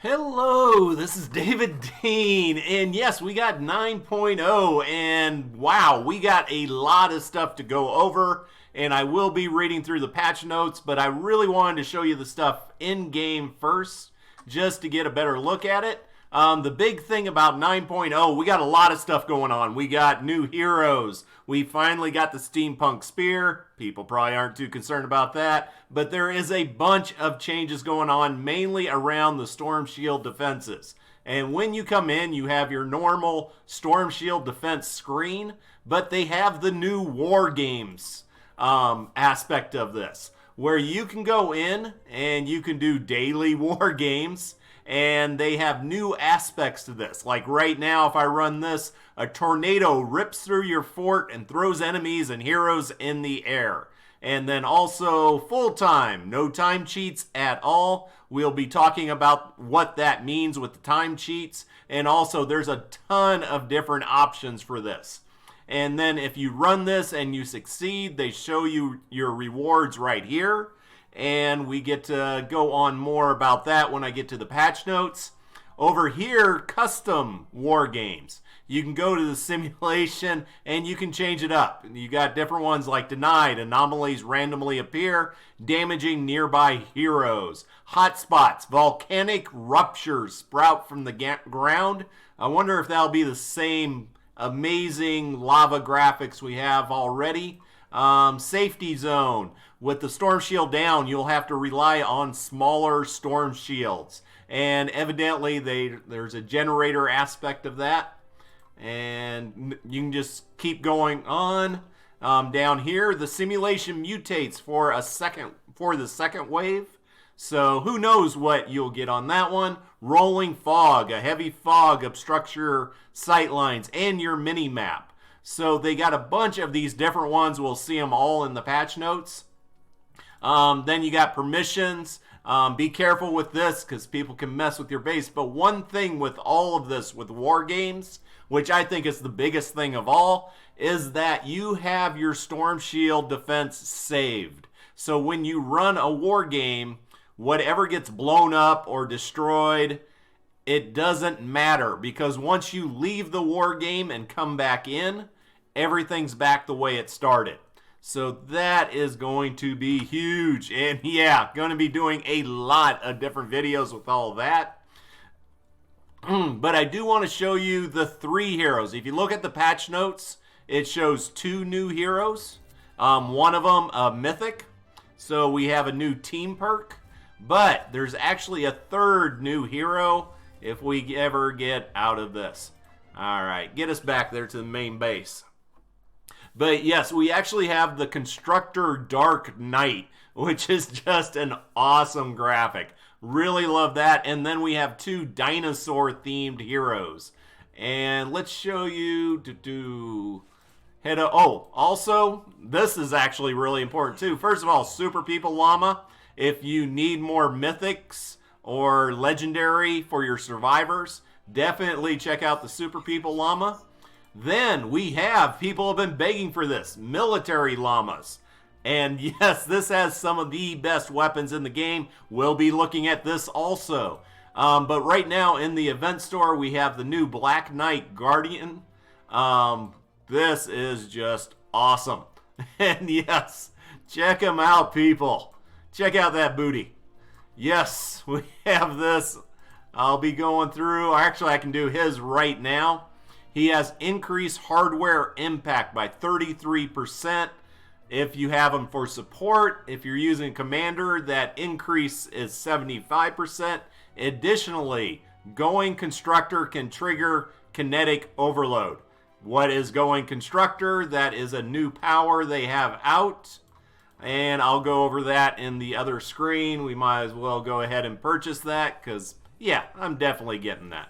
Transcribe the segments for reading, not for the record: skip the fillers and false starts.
Hello, this is David Dean, and yes, we got 9.0, and wow, we got a lot of stuff to go over, and I will be reading through the patch notes, but I really wanted to show you the stuff in-game first, just to get a better look at it. The big thing about 9.0, we got a lot of stuff going on. We got new heroes. We finally got the steampunk spear. People probably aren't too concerned about that, but there is a bunch of changes going on, mainly around the storm shield defenses. And when you come in, you have your normal storm shield defense screen, but they have the new war games aspect of this, where you can go in and you can do daily war games. And they have new aspects to this. Like right now, if I run this, a tornado rips through your fort and throws enemies and heroes in the air. And then also full time, no time cheats at all. We'll be talking about what that means with the time cheats. And also there's a ton of different options for this. And then if you run this and you succeed, they show you your rewards right here. And we get to go on more about that when I get to the patch notes. Over here, custom war games. You can go to the simulation and you can change it up. You got different ones like denied, anomalies randomly appear, damaging nearby heroes. Hotspots, volcanic ruptures sprout from the ground. I wonder if that'll be the same amazing lava graphics we have already. Safety zone. With the storm shield down, you'll have to rely on smaller storm shields. And evidently, there's a generator aspect of that. And you can just keep going on. Down here, the simulation mutates for the second wave. So who knows what you'll get on that one. Rolling fog. A heavy fog obstructs your sight lines and your mini map. So they got a bunch of these different ones. We'll see them all in the patch notes. Then you got permissions. Be careful with this because people can mess with your base. But one thing with all of this, with war games, which I think is the biggest thing of all, is that you have your storm shield defense saved. So when you run a war game, whatever gets blown up or destroyed, it doesn't matter, because once you leave the war game and come back in, everything's back the way it started. So that is going to be huge. And yeah, going to be doing a lot of different videos with all of that. But I do want to show you the 3 heroes. If you look at the patch notes, it shows 2 new heroes. One of them a mythic. So we have a new team perk. But there's actually a 3rd new hero if we ever get out of this. All right, get us back there to the main base. But yes, we actually have the Constructor Dark Knight, which is just an awesome graphic. Really love that. And then we have 2 dinosaur-themed heroes. And let's show you also, this is actually really important too. First of all, Super People Llama. If you need more mythics or legendary for your survivors, definitely check out the Super People Llama. Then we have, people have been begging for this, military llamas. And yes, this has some of the best weapons in the game. We'll be looking at this also. But right now in the event store, we have the new Black Knight Guardian. This is just awesome. And yes, check him out, people. Check out that booty. Yes, we have this. I'll be going through. Actually, I can do his right now. He has increased hardware impact by 33%. If you have him for support, if you're using Commander, that increase is 75%. Additionally, Going Constructor can trigger kinetic overload. What is Going Constructor? That is a new power they have out. And I'll go over that in the other screen. We might as well go ahead and purchase that because, yeah, I'm definitely getting that.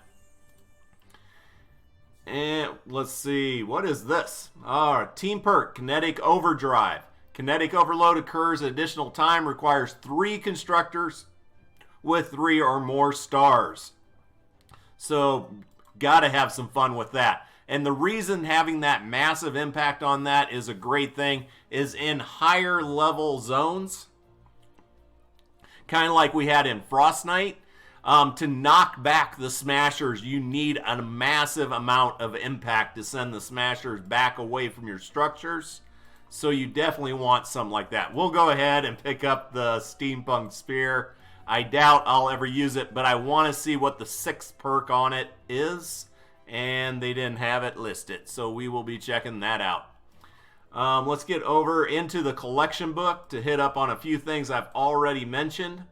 And let's see, what is this? Team perk, Kinetic Overdrive. Kinetic overload occurs at additional time, requires 3 constructors with 3 or more stars. So, gotta have some fun with that. And the reason having that massive impact on that is a great thing is in higher level zones, kind of like we had in Fortnite. To knock back the smashers, you need a massive amount of impact to send the smashers back away from your structures. So you definitely want something like that. We'll go ahead and pick up the Steampunk Spear. I doubt I'll ever use it, but I want to see what the 6th perk on it is. And they didn't have it listed, so we will be checking that out. Let's get over into the collection book to hit up on a few things I've already mentioned.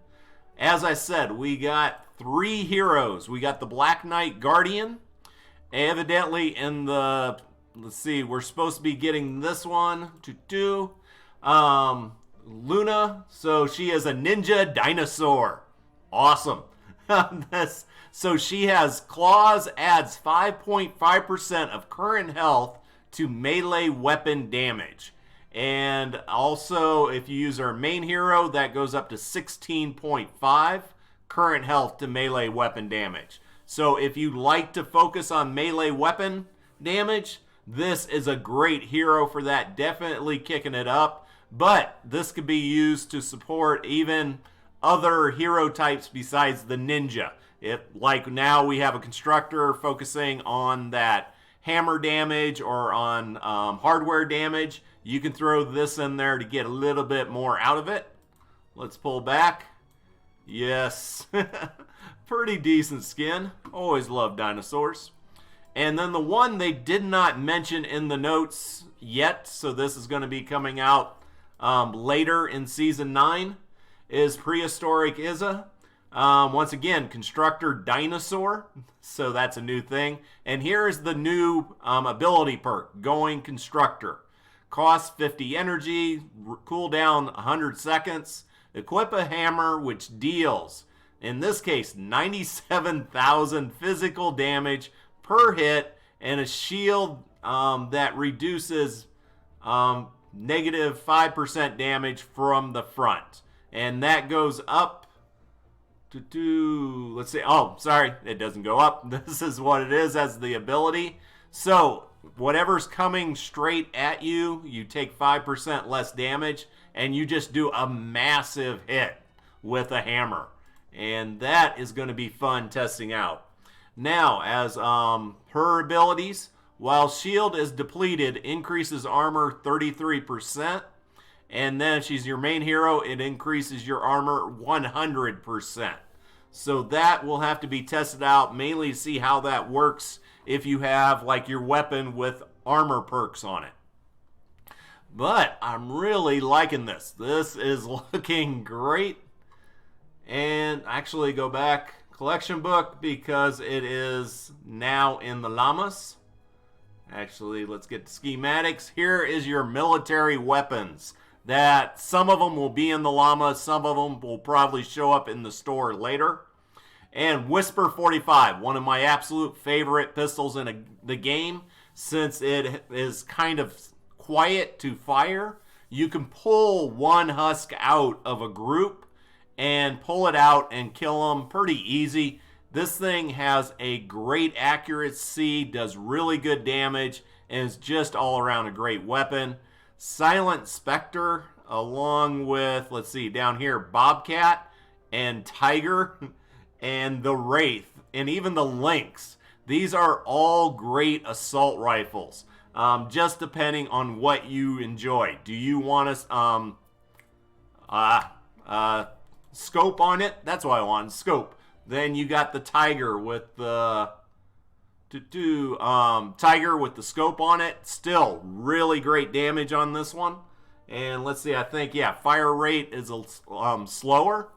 As I said, we got 3 heroes. We got the Black Knight Guardian. Evidently in the, let's see, we're supposed to be getting this one. Luna. So she is a ninja dinosaur. Awesome. So she has claws, adds 5.5% of current health to melee weapon damage. And also, if you use our main hero, that goes up to 16.5 current health to melee weapon damage. So if you like to focus on melee weapon damage, this is a great hero for that. Definitely kicking it up. But this could be used to support even other hero types besides the ninja. Like now we have a constructor focusing on that hammer damage or on hardware damage. You can throw this in there to get a little bit more out of it. Let's pull back. Yes. Pretty decent skin. Always love dinosaurs. And then the one they did not mention in the notes yet, so this is going to be coming out later in Season 9, is Prehistoric Izza. Once again, Constructor Dinosaur, so that's a new thing. And here is the new ability perk, Going Constructor. Costs 50 energy, cooldown 100 seconds. Equip a hammer which deals, in this case, 97,000 physical damage per hit, and a shield that reduces negative 5% damage from the front. And that goes up to, let's see, oh, sorry, it doesn't go up. This is what it is as the ability. So whatever's coming straight at you, you take 5% less damage, and you just do a massive hit with a hammer. And that is going to be fun testing out. Now, as her abilities, while shield is depleted, increases armor 33%. And then if she's your main hero, it increases your armor 100%. So that will have to be tested out, mainly to see how that works if you have like your weapon with armor perks on it. But I'm really liking this. This is looking great. And actually go back, collection book, because it is now in the llamas. Actually, let's get the schematics. Here is your military weapons. That some of them will be in the llama, some of them will probably show up in the store later. And Whisper 45, one of my absolute favorite pistols in the game, since it is kind of quiet to fire. You can pull one husk out of a group and pull it out and kill them pretty easy. This thing has a great accuracy, does really good damage, and is just all around a great weapon. Silent Spectre, along with, let's see, down here, Bobcat and Tiger and the Wraith, and even the Lynx. These are all great assault rifles, just depending on what you enjoy. Do you want to scope on it? That's what I want, scope. Then you got the Tiger with the Tiger with the scope on it. Still really great damage on this one. And let's see, I think, yeah, fire rate is slower,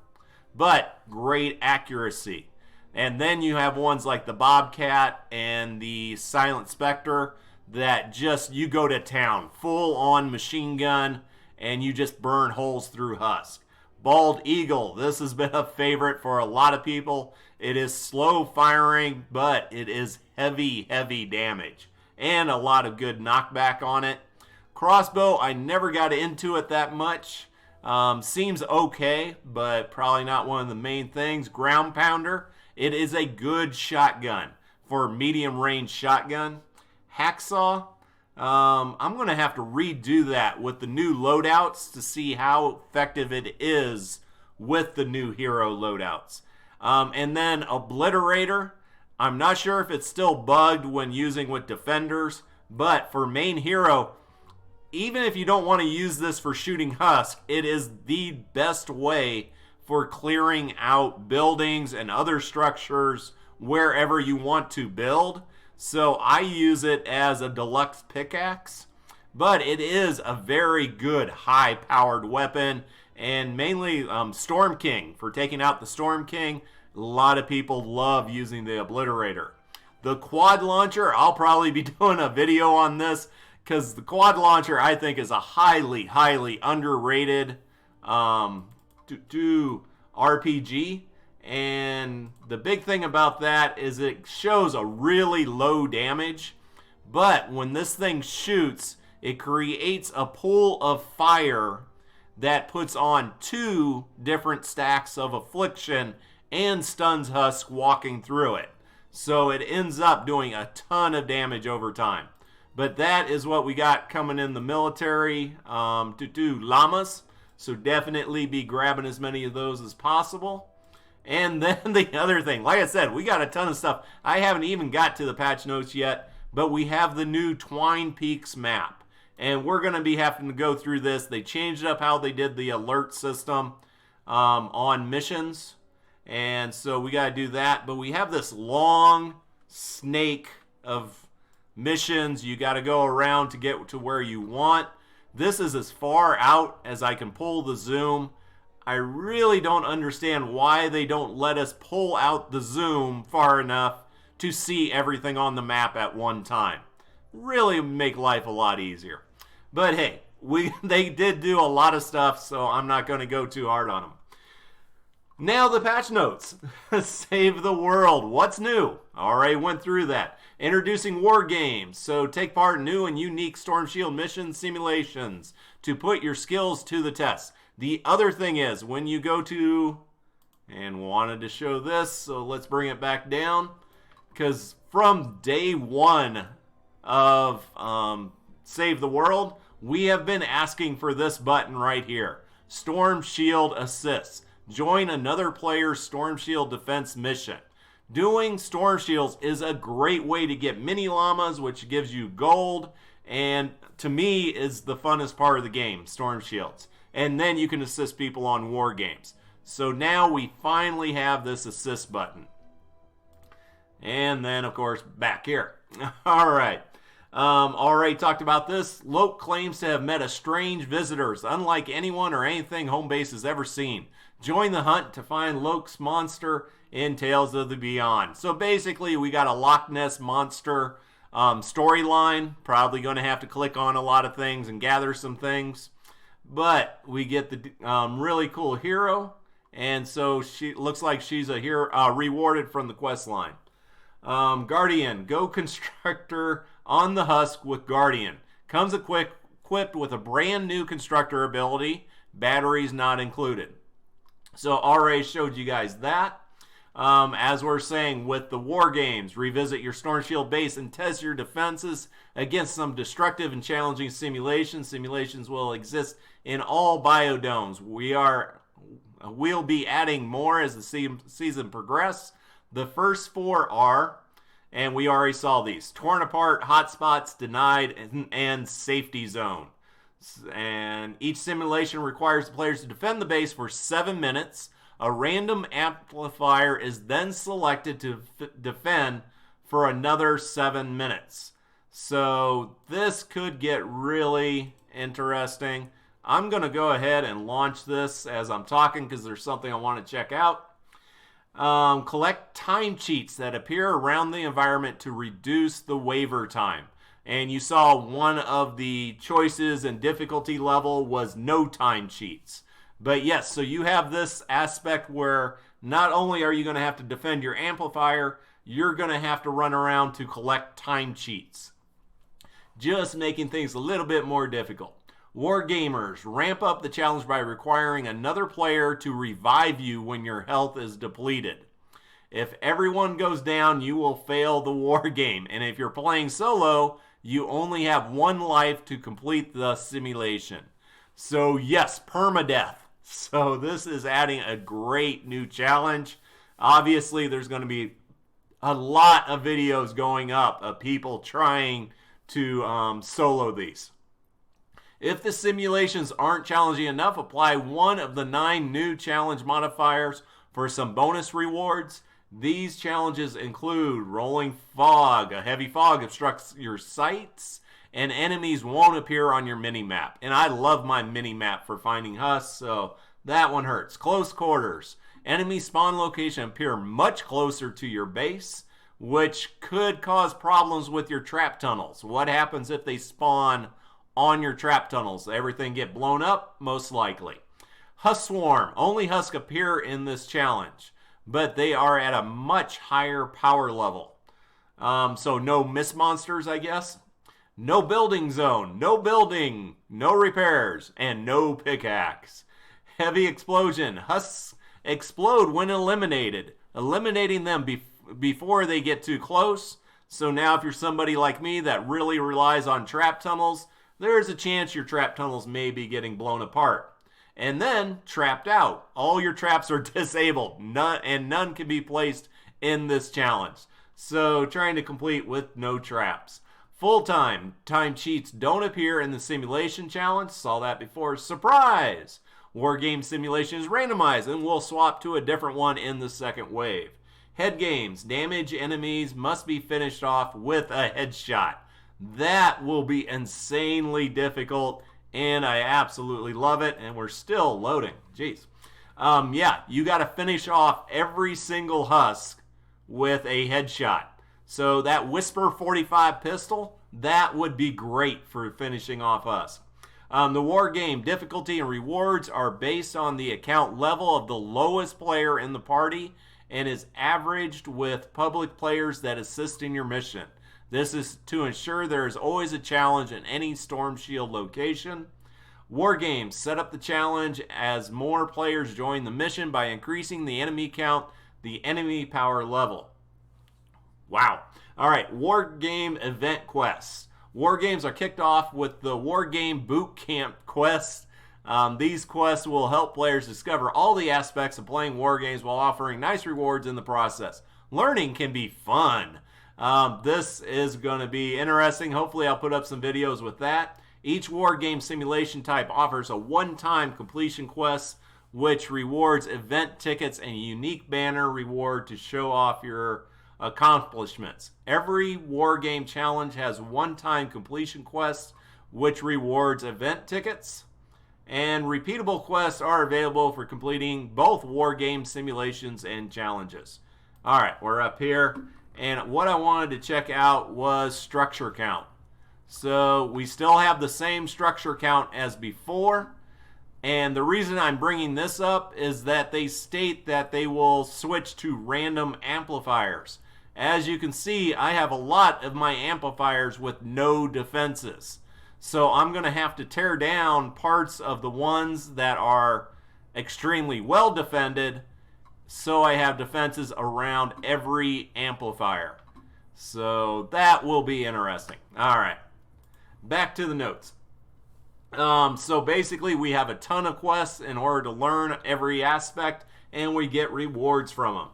but great accuracy. And then you have ones like the Bobcat and the Silent Spectre that just, you go to town, full on machine gun, and you just burn holes through husk. Bald Eagle, this has been a favorite for a lot of people. It is slow firing, but it is heavy damage. And a lot of good knockback on it. Crossbow, I never got into it that much. Seems okay, but probably not one of the main things. Ground Pounder, it is a good shotgun for medium range shotgun. Hacksaw, I'm going to have to redo that with the new loadouts to see how effective it is with the new hero loadouts. And then Obliterator. I'm not sure if it's still bugged when using with defenders, but for main hero, even if you don't want to use this for shooting husk, it is the best way for clearing out buildings and other structures wherever you want to build. So I use it as a deluxe pickaxe, but it is a very good high-powered weapon, and mainly Storm King for taking out the Storm King. A lot of people love using the Obliterator. The quad launcher, I'll probably be doing a video on this because the quad launcher I think is a highly, highly underrated RPG. And the big thing about that is it shows a really low damage, but when this thing shoots, it creates a pool of fire that puts on 2 different stacks of affliction and stuns husk walking through it. So it ends up doing a ton of damage over time. But that is what we got coming in the military llamas. So definitely be grabbing as many of those as possible. And then the other thing, like I said, we got a ton of stuff. I haven't even got to the patch notes yet, but we have the new Twine Peaks map. And we're going to be having to go through this. They changed up how they did the alert system on missions. And so we got to do that. But we have this long snake of missions you got to go around to get to where you want. This is as far out as I can pull the zoom. I really don't understand why they don't let us pull out the zoom far enough to see everything on the map at one time. Really make life a lot easier. But hey, they did do a lot of stuff, so I'm not going to go too hard on them. Now the patch notes. Save the world. What's new? Already went through that. Introducing war games. So take part in new and unique Storm Shield mission simulations to put your skills to the test. The other thing is when you go to, and wanted to show this, so let's bring it back down. Because from day one of Save the World, we have been asking for this button right here. Storm Shield Assists. Join another player's Storm Shield defense mission. Doing Storm Shields is a great way to get mini llamas, which gives you gold, and to me is the funnest part of the game, Storm Shields. And then you can assist people on war games. So now we finally have this assist button. And then, of course, back here. All right. Already talked about this. Loke claims to have met a strange visitors, unlike anyone or anything home base has ever seen. Join the hunt to find Loke's monster in Tales of the Beyond. So basically, we got a Loch Ness monster storyline. Probably going to have to click on a lot of things and gather some things. But we get the really cool hero. And so she looks like she's a hero rewarded from the quest line. Guardian, go constructor on the husk with Guardian. Comes equipped with a brand new constructor ability. Batteries not included. So already showed you guys that. As we're saying with the war games, revisit your Storm Shield base and test your defenses against some destructive and challenging simulations. Simulations will exist in all biodomes. We'll be adding more as the season progresses. The first 4 are, and we already saw these, torn apart, hotspots, denied, and safety zone. And each simulation requires the players to defend the base for 7 minutes. A random amplifier is then selected to defend for another 7 minutes. So this could get really interesting. I'm going to go ahead and launch this as I'm talking because there's something I want to check out. Collect time cheats that appear around the environment to reduce the waiver time. And you saw one of the choices and difficulty level was no time cheats. But yes, so you have this aspect where not only are you going to have to defend your amplifier, you're going to have to run around to collect time cheats. Just making things a little bit more difficult. War gamers, ramp up the challenge by requiring another player to revive you when your health is depleted. If everyone goes down, you will fail the war game. And if you're playing solo, you only have 1 life to complete the simulation. So yes, permadeath. So this is adding a great new challenge. Obviously, there's going to be a lot of videos going up of people trying to solo these. If the simulations aren't challenging enough, apply one of the 9 new challenge modifiers for some bonus rewards. These challenges include rolling fog. A heavy fog obstructs your sights, and enemies won't appear on your mini-map. And I love my mini-map for finding husks, so that one hurts. Close quarters. Enemy spawn location appear much closer to your base, which could cause problems with your trap tunnels. What happens if they spawn on your trap tunnels? Everything get blown up? Most likely. Husk swarm. Only husks appear in this challenge, but they are at a much higher power level. So no mist monsters, I guess. No building zone. No building. No repairs. And no pickaxe. Heavy explosion. Husks explode when eliminated. Eliminating them before they get too close. So now if you're somebody like me that really relies on trap tunnels, there's a chance your trap tunnels may be getting blown apart. And then, trapped out. All your traps are disabled, none can be placed in this challenge. So, trying to complete with no traps. Full-time. Time cheats don't appear in the simulation challenge. Saw that before. Surprise! War game simulation is randomized and will swap to a different one in the second wave. Head games. Damage enemies must be finished off with a headshot. That will be insanely difficult, and I absolutely love it, and we're still loading. Jeez. Yeah, you got to finish off every single husk with a headshot. So that Whisper 45 pistol, that would be great for finishing off us. The war game difficulty and rewards are based on the account level of the lowest player in the party and is averaged with public players that assist in your mission. This is to ensure there is always a challenge in any Storm Shield location. War games set up the challenge as more players join the mission by increasing the enemy count, the enemy power level. Wow. All right, war game event quests. War games are kicked off with the War Game Boot Camp quest. These quests will help players discover all the aspects of playing war games while offering nice rewards in the process. Learning can be fun. This is going to be interesting. Hopefully I'll put up some videos with that. Each war game simulation type offers a one-time completion quest, which rewards event tickets and a unique banner reward to show off your accomplishments. Every war game challenge has one-time completion quests, which rewards event tickets. And repeatable quests are available for completing both war game simulations and challenges. All right, we're up here. And what I wanted to check out was structure count. So we still have the same structure count as before. And the reason I'm bringing this up is that they state that they will switch to random amplifiers. As you can see, I have a lot of my amplifiers with no defenses. So I'm going to have to tear down parts of the ones that are extremely well defended, so I have defenses around every amplifier. So that will be interesting. All right, back to the notes. So basically we have a ton of quests in order to learn every aspect, and we get rewards from them.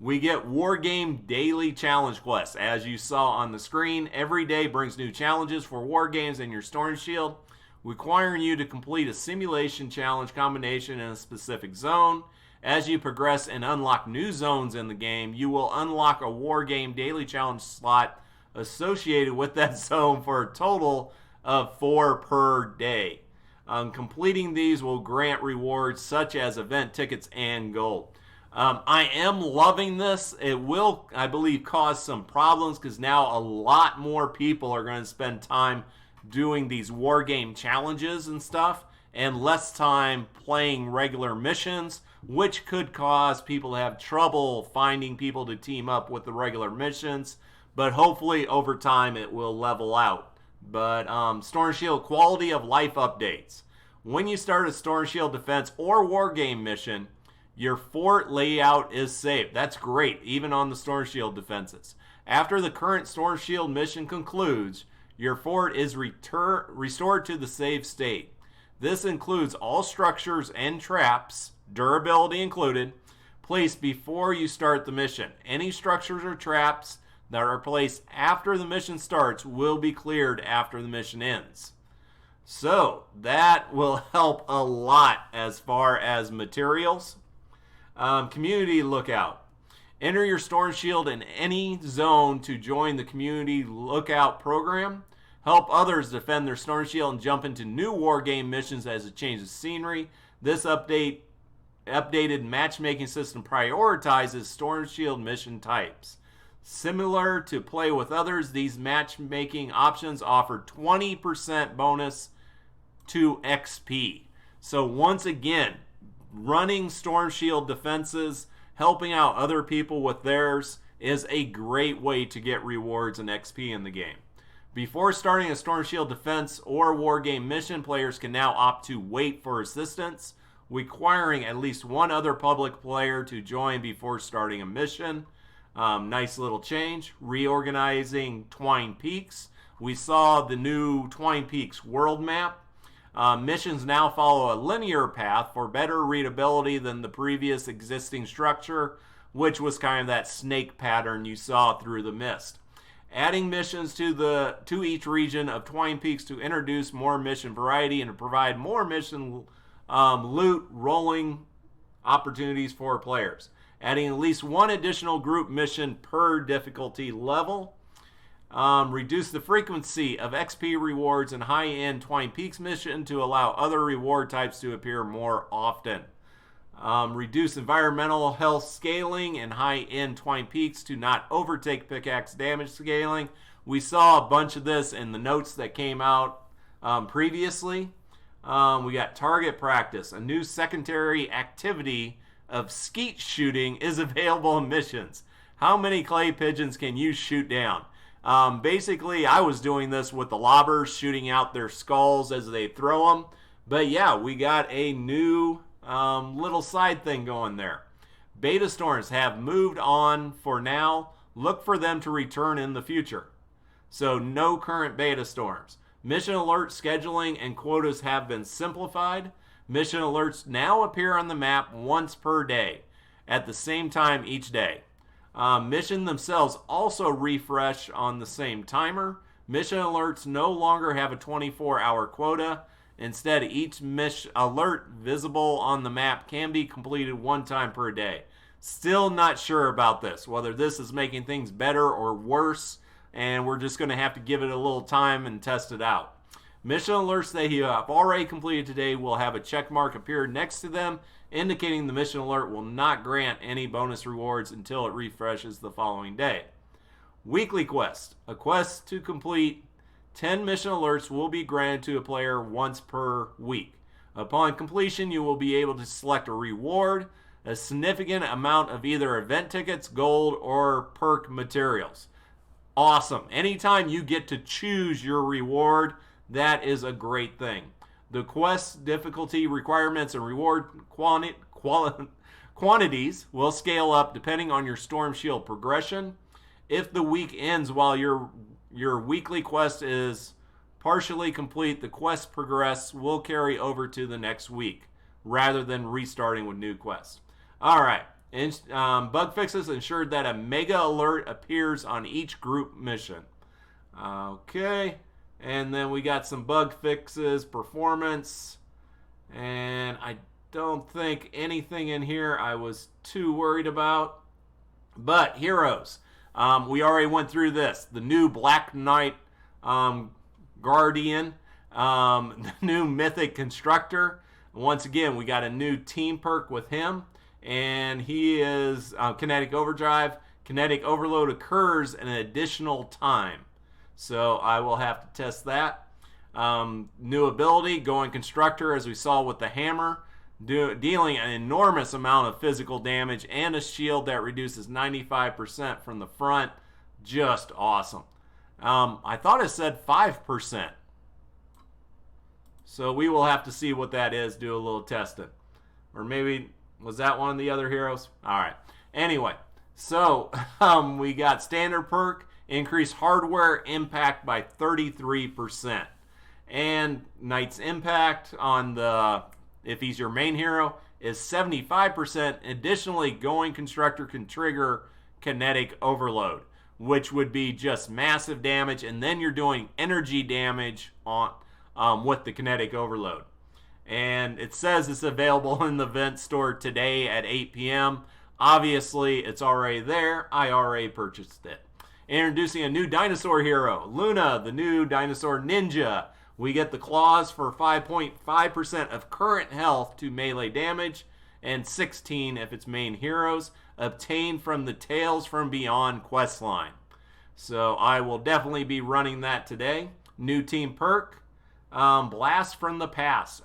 We get War Game Daily Challenge quests. As you saw on the screen, every day brings new challenges for War Games in your Storm Shield, requiring you to complete a simulation challenge combination in a specific zone. As you progress and unlock new zones in the game, you will unlock a War Game Daily Challenge slot associated with that zone for a total of 4 per day. Completing these will grant rewards such as event tickets and gold. I am loving this. It will, I believe, cause some problems because now a lot more people are going to spend time doing these war game challenges and stuff and less time playing regular missions, which could cause people to have trouble finding people to team up with the regular missions. But hopefully over time it will level out. But Storm Shield quality of life updates. When you start a Storm Shield defense or war game mission, your fort layout is saved. That's great, even on the Storm Shield defenses. After the current Storm Shield mission concludes, your fort is restored to the save state. This includes all structures and traps, durability included. placed before you start the mission. Any structures or traps that are placed after the mission starts will be cleared after the mission ends. So that will help a lot as far as materials. Community lookout. Enter your storm shield in any zone to join the community lookout program. Help others defend their storm shield and jump into new war game missions as it changes scenery. This updated matchmaking system prioritizes storm shield mission types. Similar to play with others, these matchmaking options offer 20% bonus to XP. So once again, running storm shield defenses, helping out other people with theirs is a great way to get rewards and XP in the game. Before starting a storm shield defense or war game mission, players can now opt to wait for assistance, requiring at least one other public player to join before starting a mission. Nice little change. Reorganizing TWINE peaks. We saw the new TWINE peaks world map. Missions now follow a linear path for better readability than the previous existing structure, which was kind of that snake pattern you saw through the mist. Adding missions to each region of TWINE peaks to introduce more mission variety and to provide more mission loot rolling opportunities for players. Adding at least one additional group mission per difficulty level. Reduce the frequency of XP rewards in high-end TWINE Peaks mission to allow other reward types to appear more often. Reduce environmental health scaling in high-end TWINE Peaks to not overtake pickaxe damage scaling. We saw a bunch of this in the notes that came out previously. We got target practice. A new secondary activity of skeet shooting is available in missions. How many clay pigeons can you shoot down? Basically, I was doing this with the lobbers, shooting out their skulls as they throw them. But yeah, we got a new little side thing going there. Beta storms have moved on for now. Look for them to return in the future. So no current beta storms. Mission alert scheduling and quotas have been simplified. Mission alerts now appear on the map once per day at the same time each day. Mission themselves also refresh on the same timer. Mission alerts no longer have a 24-hour quota. Instead, each mission alert visible on the map can be completed one time per day. Still not sure about this, whether this is making things better or worse, and we're just going to have to give it a little time and test it out. Mission alerts that you have already completed today will have a check mark appear next to them, indicating the mission alert will not grant any bonus rewards until it refreshes the following day. Weekly quest. A quest to complete 10 mission alerts will be granted to a player once per week. Upon completion, you will be able to select a reward, a significant amount of either event tickets, gold, or perk materials. Awesome. Anytime you get to choose your reward, that is a great thing. The quest difficulty requirements and reward quantities will scale up depending on your storm shield progression. If the week ends while your weekly quest is partially complete, the quest progress will carry over to the next week rather than restarting with new quests. All right. Bug fixes ensured that a mega alert appears on each group mission. Okay. And then we got some bug fixes, performance, and I don't think anything in here I was too worried about. But heroes, we already went through this. The new Black Knight Guardian, the new Mythic Constructor. Once again, we got a new team perk with him, and he is Kinetic Overdrive. Kinetic Overload occurs an additional time. So I will have to test that. New ability, Going Constructor, as we saw with the hammer, dealing an enormous amount of physical damage and a shield that reduces 95% from the front. Just awesome. I thought it said 5%. So we will have to see what that is, do a little testing. Or maybe, was that one of the other heroes? All right. Anyway, so we got standard perk. Increase hardware impact by 33%. And Knight's impact on the, if he's your main hero, is 75%. Additionally, going constructor can trigger kinetic overload, which would be just massive damage, and then you're doing energy damage on with the kinetic overload. And it says it's available in the event store today at 8 p.m. Obviously, it's already there. I already purchased it. Introducing a new dinosaur hero, Luna, the new dinosaur ninja. We get the claws for 5.5% of current health to melee damage, and 16 if it's main heroes, obtained from the Tales from Beyond questline. So I will definitely be running that today. New team perk, Blast from the Past.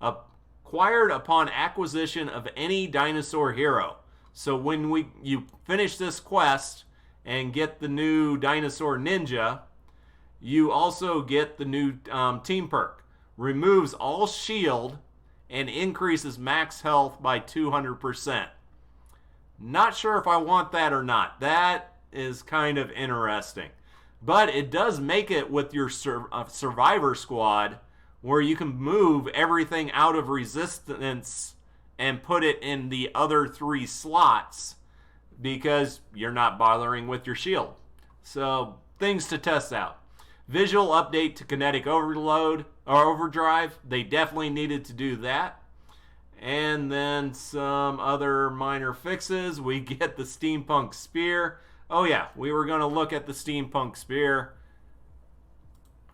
Acquired upon acquisition of any dinosaur hero. So when you finish this quest and get the new dinosaur ninja, you also get the new team perk. Removes all shield and increases max health by 200%. Not sure if I want that or not. That is kind of interesting. But it does make it with your survivor squad where you can move everything out of resistance and put it in the other 3 slots because you're not bothering with your shield. So, things to test out. Visual update to kinetic overload or overdrive. They definitely needed to do that. And then some other minor fixes. We get the steampunk spear. Oh yeah, we were going to look at the steampunk spear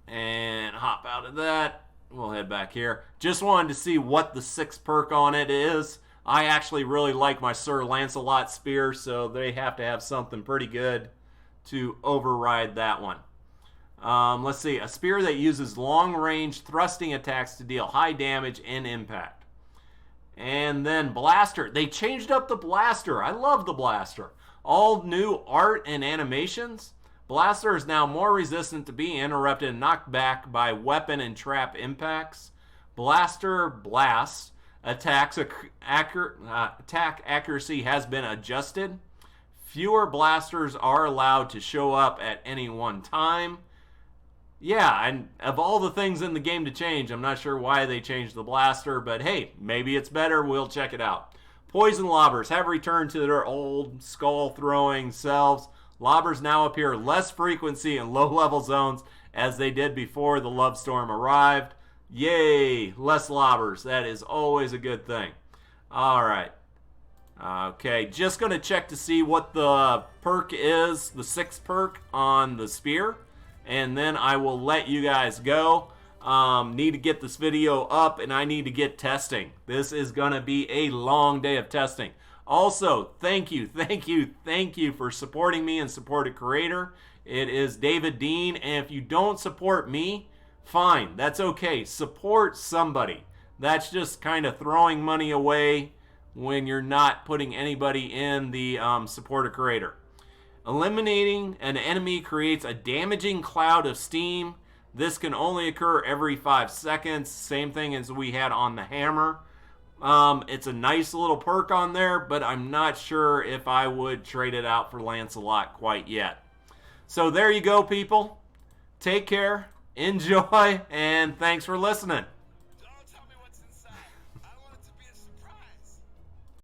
and hop out of that. We'll head back here. Just wanted to see what the 6th perk on it is. I actually really like my Sir Lancelot spear, so they have to have something pretty good to override that one. Let's see. A spear that uses long-range thrusting attacks to deal high damage and impact. And then blaster. They changed up the blaster. I love the blaster. All new art and animations. Blaster is now more resistant to being interrupted and knocked back by weapon and trap impacts. Blaster blast attack accuracy has been adjusted. Fewer blasters are allowed to show up at any one time. Yeah, and of all the things in the game to change, I'm not sure why they changed the blaster, but hey, maybe it's better. We'll check it out. Poison lobbers have returned to their old skull-throwing selves. Lobbers now appear less frequency in low-level zones as they did before the Love Storm arrived. Yay, less lobbers. That is always a good thing. All right. Okay, just going to check to see what the perk is, the 6th perk on the spear, and then I will let you guys go. Need to get this video up, and I need to get testing. This is going to be a long day of testing. Also, thank you for supporting me and support a creator. It is David Dean, and if you don't support me, fine, that's okay. Support somebody. That's just kind of throwing money away when you're not putting anybody in the support a creator. Eliminating an enemy creates a damaging cloud of steam. This can only occur every 5 seconds. Same thing as we had on the hammer. It's a nice little perk on there, but I'm not sure if I would trade it out for Lancelot quite yet. So there you go, people. Take care, enjoy, and thanks for listening.